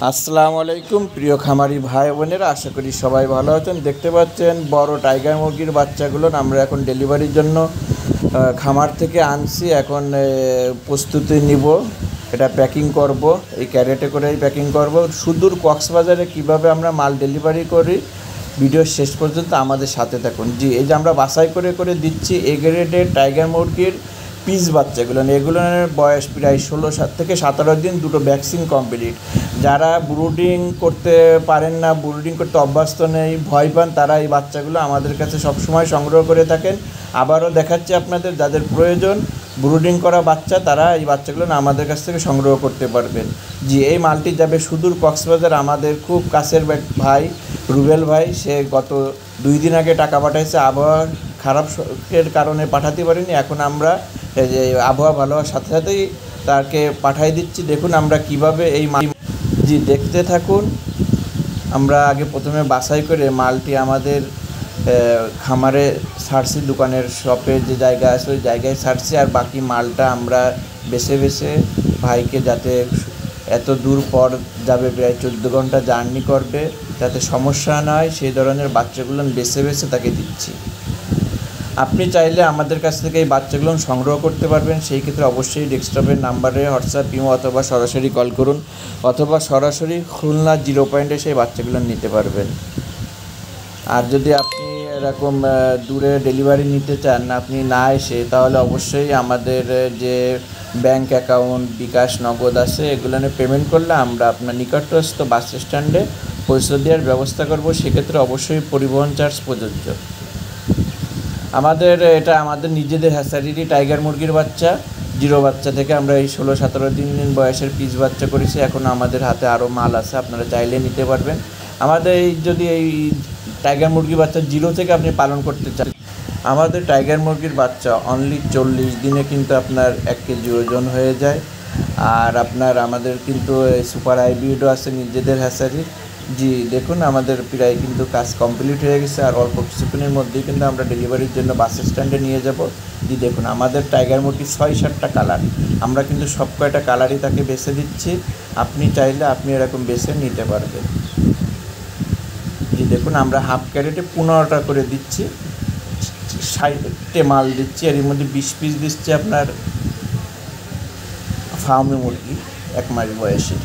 আসসালামু আলাইকুম প্রিয় খামারি ভাই বোনেরা, আশা করি সবাই ভালো আছেন। দেখতে পাচ্ছেন বড় টাইগার মুরগির বাচ্চাগুলো আমরা এখন ডেলিভারির জন্য খামার থেকে আনছি। এখন প্রস্তুতি নিব, এটা প্যাকিং করব, এই ক্যারেটে করেই প্যাকিং করব। সুদূর কক্সবাজারে কিভাবে আমরা মাল ডেলিভারি করি, ভিডিও শেষ পর্যন্ত আমাদের সাথে থাকুন। জি, এই যে আমরা বাছাই করে করে দিচ্ছি এ গ্রেডের টাইগার মুরগির পিস বাচ্চাগুলো। এগুলোর বয়স প্রায় 16 থেকে 17 দিন, দুটো ভ্যাকসিন কমপ্লিট। যারা ব্রুডিং করতে পারেন না, ব্রুডিং করতে অভ্যস্ত নেই, ভয় পান, তারা এই বাচ্চাগুলো আমাদের কাছে সবসময় সংগ্রহ করে থাকেন। আবারও দেখাচ্ছি আপনাদের, যাদের প্রয়োজন ব্রুডিং করা বাচ্চা, তারা এই বাচ্চাগুলো আমাদের কাছ থেকে সংগ্রহ করতে পারবেন। জি, এই মালটি যাবে সুদূর কক্সবাজার। আমাদের খুব কাছের ভাই রুবেল ভাই, সে গত 2 দিন আগে টাকা পাঠাইছে। আবহাওয়া খারাপের কারণে পাঠাতে পারিনি। এখন আমরা যে আবহাওয়া ভালো হওয়ার সাথে সাথেই তাকে পাঠাই দিচ্ছি। দেখুন আমরা কিভাবে এই মাল, জি দেখতে থাকুন। আমরা আগে প্রথমে বাছাই করে মালটি আমাদের খামারে ছাড়ছি, দোকানের শপে যে জায়গা আছে ওই জায়গায় ছাড়ছি। আর বাকি মালটা আমরা বেছে বেছে ভাইকে, যাতে এত দূর পর যাবে, প্রায় 14 ঘন্টা জার্নি করবে, যাতে সমস্যা না হয় সেই ধরনের বাচ্চাগুলো বেছে বেছে তাকে দিচ্ছি। আপনি চাইলে আমাদের কাছ থেকে এই বাচ্চাগুলো সংগ্রহ করতে পারবেন। সেই ক্ষেত্রে অবশ্যই ডেস্কটপের নাম্বারে হোয়াটসঅ্যাপ, ইমো অথবা সরাসরি কল করুন, অথবা সরাসরি খুলনা 0 পয়েন্টে সেই বাচ্চাগুলো নিতে পারবেন। আর যদি আপনি এরকম দূরে ডেলিভারি নিতে চান, আপনি না এসে, তাহলে অবশ্যই আমাদের যে ব্যাংক অ্যাকাউন্ট, বিকাশ, নগদ আছে, এগুলো পেমেন্ট করলে আমরা আপনার নিকটস্থ বাস স্ট্যান্ডে পৌঁছে দেওয়ার ব্যবস্থা করব। সেক্ষেত্রে অবশ্যই পরিবহন চার্জ প্রযোজ্য। এটা আমাদের নিজেদের হ্যাচারিরই টাইগার মুরগির বাচ্চা, 0 বাচ্চা থেকে আমরা এই 16-17 দিন বয়সের পিস বাচ্চা করেছি। এখন আমাদের হাতে আরও মাল আছে, আপনারা চাইলে নিতে পারবেন। আমাদের যদি এই টাইগার মুরগির বাচ্চা 0 থেকে আপনি পালন করতে চান, আমাদের টাইগার মুরগির বাচ্চা অনলি 40 দিনে কিন্তু আপনার 1 কেজি ওজন হয়ে যায়। আর আমাদের কিন্তু সুপার হাইব্রিডও আছে নিজেদের হ্যাচারির। জি দেখুন, আমাদের প্রায় কিন্তু কাজ কমপ্লিট হয়ে গেছে। আর অল্প কিছুক্ষণের মধ্যেই কিন্তু আমরা ডেলিভারির জন্য বাস স্ট্যান্ডে নিয়ে যাব। জি দেখুন, আমাদের টাইগার মুরগি 6-7টা কালার, আমরা কিন্তু সব কয়টা কালারই তাকে বেছে দিচ্ছি। আপনি চাইলে আপনি এরকম বেছে নিতে পারবেন। জি দেখুন, আমরা হাফ ক্যারেটে 15টা করে দিচ্ছি, 60টে মাল দিচ্ছি। এর মধ্যে 20 পিস দিচ্ছি আপনার ফার্মি মুরগি 1 মাস বয়সী।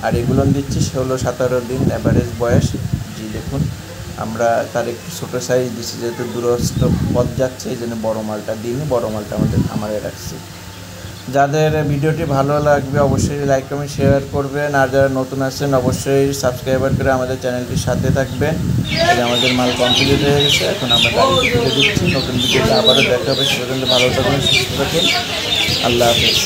আর এগুলো দিচ্ছি 16-17 দিন অ্যাভারেজ বয়স। জি দেখুন, আমরা তার একটু ছোটো সাইজ দিচ্ছি, যেহেতু দূরস্থ পথ যাচ্ছে, এই জন্য বড়ো মালটা দিইনি, বড়ো মালটা আমাদের খামারে রাখছি। যাদের ভিডিওটি ভালো লাগবে অবশ্যই লাইক, কমেন্ট, শেয়ার করবেন। আর যারা নতুন আছেন অবশ্যই সাবস্ক্রাইবার করে আমাদের চ্যানেলটির সাথে থাকবেন। আমাদের মাল কমপ্লিট হয়ে গেছে, এখন আমরা গাড়িতে তুলে দিচ্ছি। নতুন ভিডিওতে আবারও দেখা হবে। সে পর্যন্ত ভালো থাকুন, সুস্থ থাকুন। আল্লাহ হাফেজ।